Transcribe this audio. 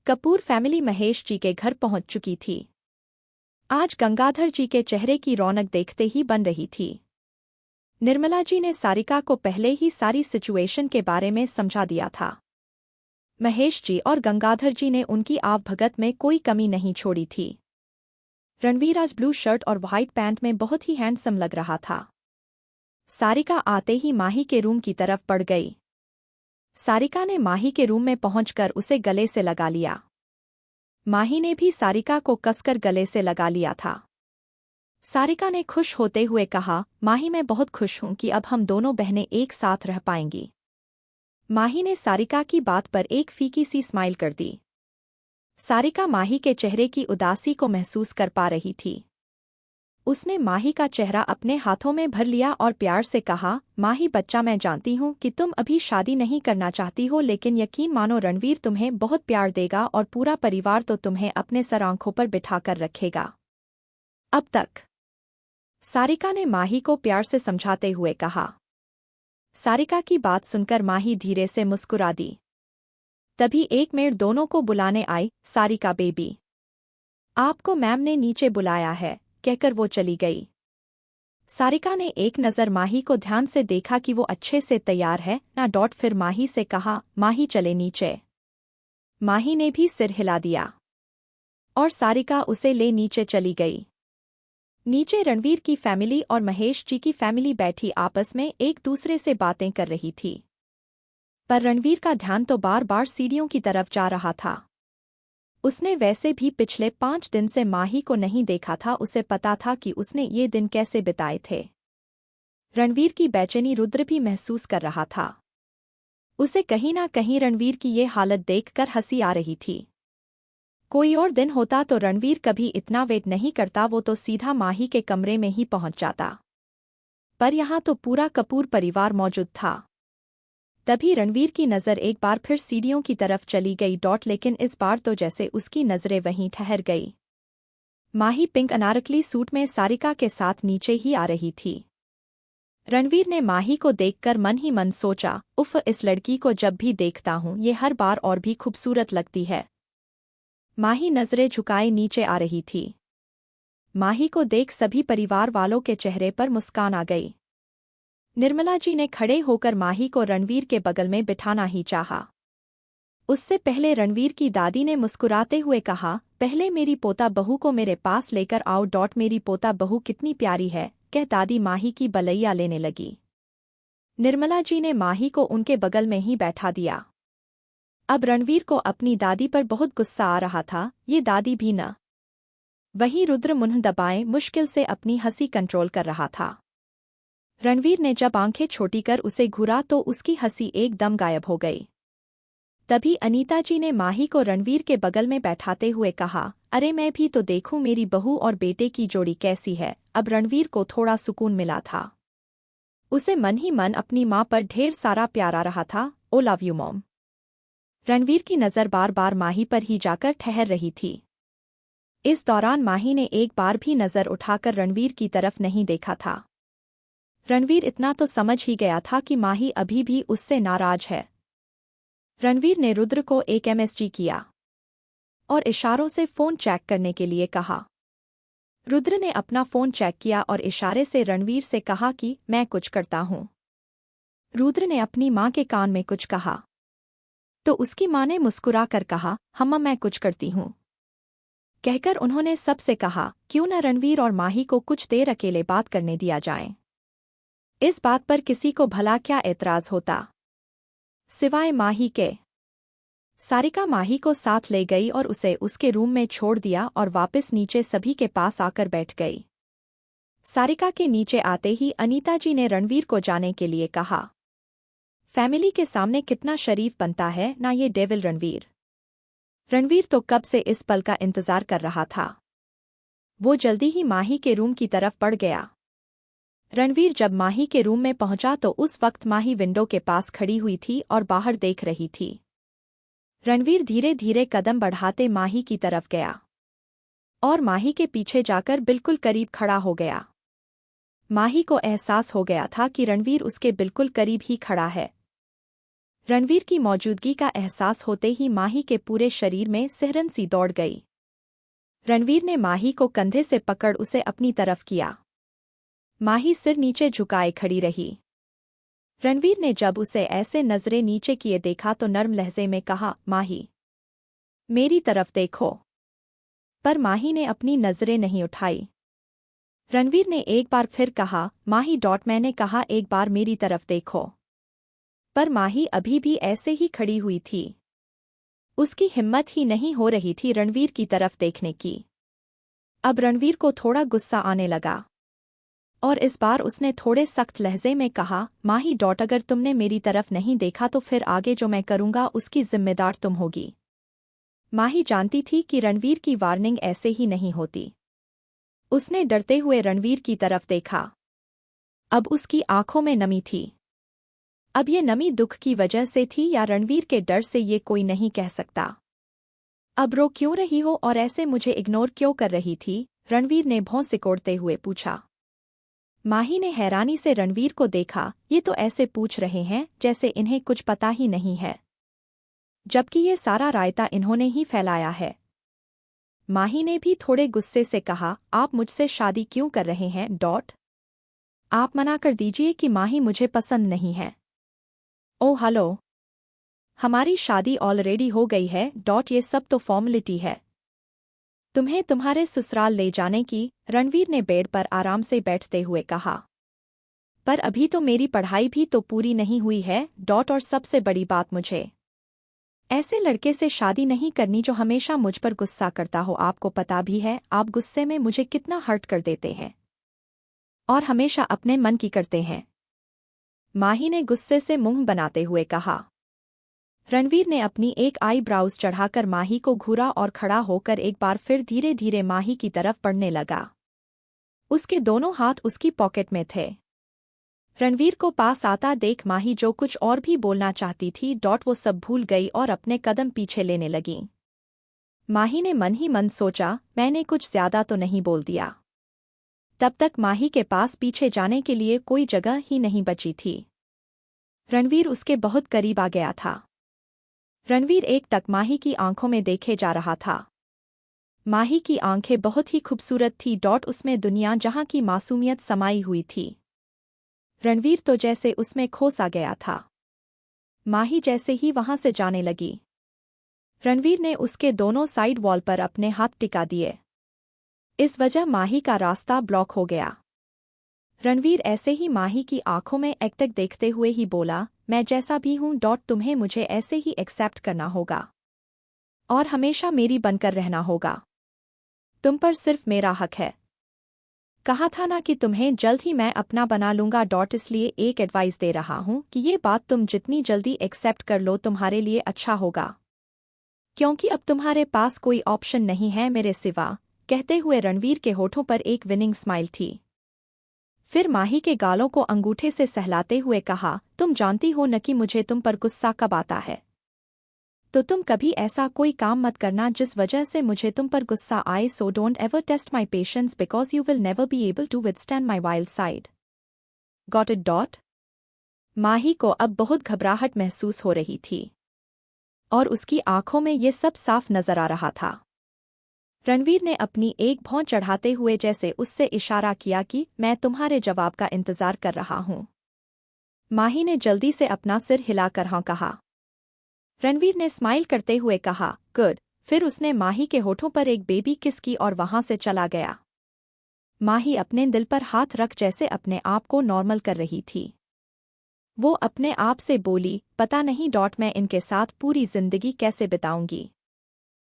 Kapoor family Mahesh ji के घर पहुंच चुकी थी। आज गंगाधर जी के चेहरे की रौनक देखते ही बन रही थी। निर्मला जी ने सारिका को पहले ही सारी सिचुएशन के बारे में समझा दिया था। महेश जी और गंगाधर जी ने उनकी आवभगत में कोई कमी नहीं छोड़ी थी। रणवीर आज ब्लू शर्ट और व्हाइट पैंट में बहुत ही हैंडसम लग रहा था। सारिका आते ही माही के रूम की तरफ बढ़ गई। सारिका ने माही के रूम में पहुंचकर उसे गले से लगा लिया। माही ने भी सारिका को कसकर गले से लगा लिया था। सारिका ने खुश होते हुए कहा, माही मैं बहुत खुश हूं कि अब हम दोनों बहनें एक साथ रह पाएंगी। माही ने सारिका की बात पर एक फीकी सी स्माइल कर दी। सारिका माही के चेहरे की उदासी को महसूस कर पा रही थी। उसने माही का चेहरा अपने हाथों में भर लिया और प्यार से कहा, माही बच्चा मैं जानती हूँ कि तुम अभी शादी नहीं करना चाहती हो, लेकिन यकीन मानो रणवीर तुम्हें बहुत प्यार देगा और पूरा परिवार तो तुम्हें अपने सर आंखों पर बिठाकर रखेगा। अब तक सारिका ने माही को प्यार से समझाते हुए कहा। सारिका की बात सुनकर माही धीरे से मुस्कुरा दी। तभी एक मेड दोनों को बुलाने आई। सारिका बेबी, आपको मैम ने नीचे बुलाया है, कहकर वो चली गई। सारिका ने एक नज़र माही को ध्यान से देखा कि वो अच्छे से तैयार है ना। फिर माही से कहा, माही चले नीचे। माही ने भी सिर हिला दिया और सारिका उसे ले नीचे चली गई। नीचे रणवीर की फैमिली और महेश जी की फैमिली बैठी आपस में एक दूसरे से बातें कर रही थी, पर रणवीर का ध्यान तो बार बार सीढ़ियों की तरफ जा रहा था। उसने वैसे भी पिछले 5 दिन से माही को नहीं देखा था। उसे पता था कि उसने ये दिन कैसे बिताए थे। रणवीर की बेचैनी रुद्र भी महसूस कर रहा था। उसे कहीं ना कहीं रणवीर की ये हालत देखकर हंसी आ रही थी। कोई और दिन होता तो रणवीर कभी इतना वेट नहीं करता, वो तो सीधा माही के कमरे में ही पहुंच जाता। पर यहाँ तो पूरा कपूर परिवार मौजूद था। तभी रणवीर की नज़र एक बार फिर सीढ़ियों की तरफ चली गई। लेकिन इस बार तो जैसे उसकी नज़रें वहीं ठहर गई। माही पिंक अनारकली सूट में सारिका के साथ नीचे ही आ रही थी। रणवीर ने माही को देखकर मन ही मन सोचा, उफ, इस लड़की को जब भी देखता हूँ ये हर बार और भी खूबसूरत लगती है। माही नज़रें झुकाए नीचे आ रही थी। माही को देख सभी परिवार वालों के चेहरे पर मुस्कान आ गई। निर्मला जी ने खड़े होकर माही को रणवीर के बगल में बिठाना ही चाहा। उससे पहले रणवीर की दादी ने मुस्कुराते हुए कहा, पहले मेरी पोता बहू को मेरे पास लेकर आओ। मेरी पोता बहू कितनी प्यारी है, कह दादी माही की बलैया लेने लगी। निर्मला जी ने माही को उनके बगल में ही बैठा दिया। अब रणवीर को अपनी दादी पर बहुत गुस्सा आ रहा था। ये दादी भी न। वहीं रुद्र मुंह दबाए मुश्किल से अपनी हंसी कंट्रोल कर रहा था। रणवीर ने जब आंखें छोटी कर उसे घूरा तो उसकी हंसी एकदम गायब हो गई। तभी अनीता जी ने माही को रणवीर के बगल में बैठाते हुए कहा, अरे मैं भी तो देखूं मेरी बहू और बेटे की जोड़ी कैसी है। अब रणवीर को थोड़ा सुकून मिला था। उसे मन ही मन अपनी माँ पर ढेर सारा प्यार आ रहा था। ओ लव यू मॉम। रणवीर की नज़र बार बार माही पर ही जाकर ठहर रही थी। इस दौरान माही ने एक बार भी नज़र उठाकर रणवीर की तरफ नहीं देखा था। रणवीर इतना तो समझ ही गया था कि माही अभी भी उससे नाराज है। रणवीर ने रुद्र को एक MSG किया और इशारों से फ़ोन चेक करने के लिए कहा। रुद्र ने अपना फ़ोन चेक किया और इशारे से रणवीर से कहा कि मैं कुछ करता हूँ। रुद्र ने अपनी माँ के कान में कुछ कहा तो उसकी माँ ने मुस्कुरा कर कहा, हम्मा मैं कुछ करती हूँ। कहकर उन्होंने सबसे कहा, क्यों न रणवीर और माही को कुछ देर अकेले बात करने दिया जाए। इस बात पर किसी को भला क्या एतराज़ होता, सिवाय माही के। सारिका माही को साथ ले गई और उसे उसके रूम में छोड़ दिया और वापस नीचे सभी के पास आकर बैठ गई। सारिका के नीचे आते ही अनीता जी ने रणवीर को जाने के लिए कहा। फैमिली के सामने कितना शरीफ बनता है ना ये डेविल रणवीर। रणवीर तो कब से इस पल का इंतजार कर रहा था। वो जल्दी ही माही के रूम की तरफ बढ़ गया। रणवीर जब माही के रूम में पहुंचा तो उस वक्त माही विंडो के पास खड़ी हुई थी और बाहर देख रही थी। रणवीर धीरे धीरे कदम बढ़ाते माही की तरफ गया और माही के पीछे जाकर बिल्कुल करीब खड़ा हो गया। माही को एहसास हो गया था कि रणवीर उसके बिल्कुल करीब ही खड़ा है। रणवीर की मौजूदगी का एहसास होते ही माही के पूरे शरीर में सिहरन सी दौड़ गई। रणवीर ने माही को कंधे से पकड़ उसे अपनी तरफ किया। माही सिर नीचे झुकाए खड़ी रही। रणवीर ने जब उसे ऐसे नजरें नीचे किए देखा तो नर्म लहजे में कहा, माही, मेरी तरफ देखो। पर माही ने अपनी नजरें नहीं उठाई। रणवीर ने एक बार फिर कहा, माही मैंने कहा एक बार मेरी तरफ देखो। पर माही अभी भी ऐसे ही खड़ी हुई थी। उसकी हिम्मत ही नहीं हो रही थी रणवीर की तरफ देखने की। अब रणवीर को थोड़ा गुस्सा आने लगा और इस बार उसने थोड़े सख्त लहजे में कहा, माही अगर तुमने मेरी तरफ नहीं देखा तो फिर आगे जो मैं करूंगा उसकी जिम्मेदार तुम होगी। माही जानती थी कि रणवीर की वार्निंग ऐसे ही नहीं होती। उसने डरते हुए रणवीर की तरफ देखा। अब उसकी आंखों में नमी थी। अब ये नमी दुख की वजह से थी या रणवीर के डर से ये कोई नहीं कह सकता। अब रो क्यों रही हो और ऐसे मुझे इग्नोर क्यों कर रही थी? रणवीर ने भौं सिकोड़ते हुए पूछा। माही ने हैरानी से रणवीर को देखा। ये तो ऐसे पूछ रहे हैं जैसे इन्हें कुछ पता ही नहीं है, जबकि ये सारा रायता इन्होंने ही फैलाया है। माही ने भी थोड़े गुस्से से कहा, आप मुझसे शादी क्यों कर रहे हैं? आप मना कर दीजिए कि माही मुझे पसंद नहीं है। ओह हेलो, हमारी शादी ऑलरेडी हो गई है। ये सब तो फॉर्मेलिटी है। तुम्हें तुम्हारे ससुराल ले जाने की, रणवीर ने बेड पर आराम से बैठते हुए कहा। पर अभी तो मेरी पढ़ाई भी तो पूरी नहीं हुई है। और सबसे बड़ी बात, मुझे ऐसे लड़के से शादी नहीं करनी जो हमेशा मुझ पर गुस्सा करता हो। आपको पता भी है आप गुस्से में मुझे कितना हर्ट कर देते हैं और हमेशा अपने मन की करते हैं। माही ने गुस्से से मुंह बनाते हुए कहा। रणवीर ने अपनी एक आईब्राउज चढ़ाकर माही को घूरा और खड़ा होकर एक बार फिर धीरे धीरे माही की तरफ बढ़ने लगा। उसके दोनों हाथ उसकी पॉकेट में थे। रणवीर को पास आता देख माही जो कुछ और भी बोलना चाहती थी वो सब भूल गई और अपने कदम पीछे लेने लगी। माही ने मन ही मन सोचा, मैंने कुछ ज्यादा तो नहीं बोल दिया। तब तक माही के पास पीछे जाने के लिए कोई जगह ही नहीं बची थी। रणवीर उसके बहुत करीब आ गया था। रणवीर एकटक माही की आंखों में देखे जा रहा था। माही की आंखें बहुत ही खूबसूरत थी। उसमें दुनिया जहां की मासूमियत समाई हुई थी। रणवीर तो जैसे उसमें खो सा गया था। माही जैसे ही वहां से जाने लगी, रणवीर ने उसके दोनों साइड वॉल पर अपने हाथ टिका दिए। इस वजह माही का रास्ता ब्लॉक हो गया। रणवीर ऐसे ही माही की आंखों में एकटक देखते हुए ही बोला, मैं जैसा भी हूं तुम्हें मुझे ऐसे ही एक्सेप्ट करना होगा और हमेशा मेरी बनकर रहना होगा। तुम पर सिर्फ मेरा हक है। कहा था ना कि तुम्हें जल्द ही मैं अपना बना लूंगा। इसलिए एक एडवाइस दे रहा हूं कि ये बात तुम जितनी जल्दी एक्सेप्ट कर लो तुम्हारे लिए अच्छा होगा, क्योंकि अब तुम्हारे पास कोई ऑप्शन नहीं है मेरे सिवा। कहते हुए रणवीर के होठों पर एक विनिंग स्माइल थी। फिर माही के गालों को अंगूठे से सहलाते हुए कहा, तुम जानती हो न कि मुझे तुम पर गुस्सा कब आता है। तो तुम कभी ऐसा कोई काम मत करना जिस वजह से मुझे तुम पर गुस्सा आए। So don't ever test my patience because you will never be able to withstand my wild side. Got it? Mahi को अब बहुत घबराहट महसूस हो रही थी और उसकी आंखों में ये सब साफ नजर आ रहा था। रणवीर ने अपनी एक भौं चढ़ाते हुए जैसे उससे इशारा किया कि मैं तुम्हारे जवाब का इंतजार कर रहा हूं। माही ने जल्दी से अपना सिर हिलाकर हाँ कहा। रणवीर ने स्माइल करते हुए कहा, गुड। फिर उसने माही के होठों पर एक बेबी किस की और वहां से चला गया। माही अपने दिल पर हाथ रख जैसे अपने आप को नॉर्मल कर रही थी। वो अपने आप से बोली, पता नहीं मैं इनके साथ पूरी जिंदगी कैसे बिताऊंगी।